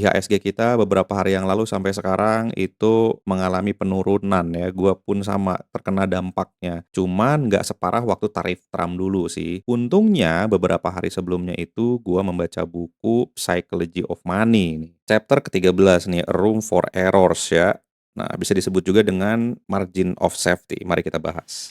IHSG kita beberapa hari yang lalu sampai sekarang itu mengalami penurunan ya, gua pun sama terkena dampaknya. Cuman nggak separah waktu tarif Trump dulu sih. Untungnya beberapa hari sebelumnya itu gua membaca buku Psychology of Money nih. Chapter ke-13 nih, A Room for Errors ya. Nah, bisa disebut juga dengan Margin of Safety. Mari kita bahas.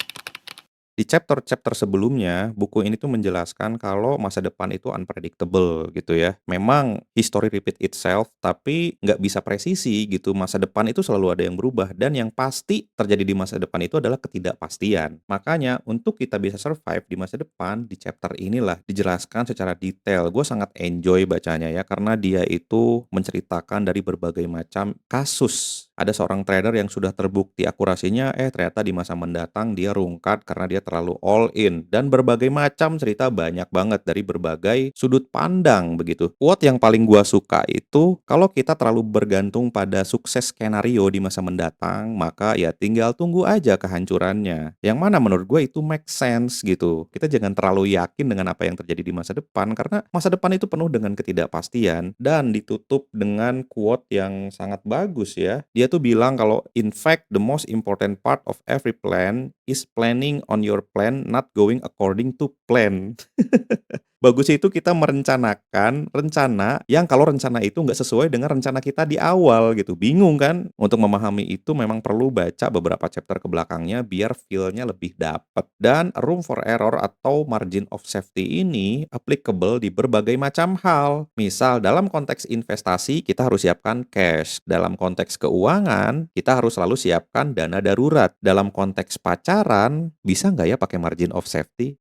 Di chapter-chapter sebelumnya, buku ini tuh menjelaskan kalau masa depan itu unpredictable gitu ya. Memang history repeat itself, tapi nggak bisa presisi gitu. Masa depan itu selalu ada yang berubah, dan yang pasti terjadi di masa depan itu adalah ketidakpastian. Makanya untuk kita bisa survive di masa depan, di chapter inilah dijelaskan secara detail. Gue sangat enjoy bacanya ya, karena dia itu menceritakan dari berbagai macam kasus. Ada seorang trader yang sudah terbukti akurasinya, ternyata di masa mendatang dia rungkat karena dia terlalu all in. Dan berbagai macam cerita banyak banget dari berbagai sudut pandang begitu. Quote yang paling gua suka itu, kalau kita terlalu bergantung pada sukses skenario di masa mendatang, maka ya tinggal tunggu aja kehancurannya. Yang mana menurut gue itu make sense gitu. Kita jangan terlalu yakin dengan apa yang terjadi di masa depan, karena masa depan itu penuh dengan ketidakpastian. Dan ditutup dengan quote yang sangat bagus ya. Dia tuh bilang kalau in fact the most important part of every plan is planning on your plan not going according to plan. Bagusnya itu kita merencanakan rencana yang kalau rencana itu nggak sesuai dengan rencana kita di awal gitu. Bingung kan? Untuk memahami itu memang perlu baca beberapa chapter ke belakangnya biar feel-nya lebih dapet. Dan room for error atau margin of safety ini applicable di berbagai macam hal. Misal dalam konteks investasi kita harus siapkan cash. Dalam konteks keuangan kita harus selalu siapkan dana darurat. Dalam konteks pacaran bisa nggak ya pakai margin of safety?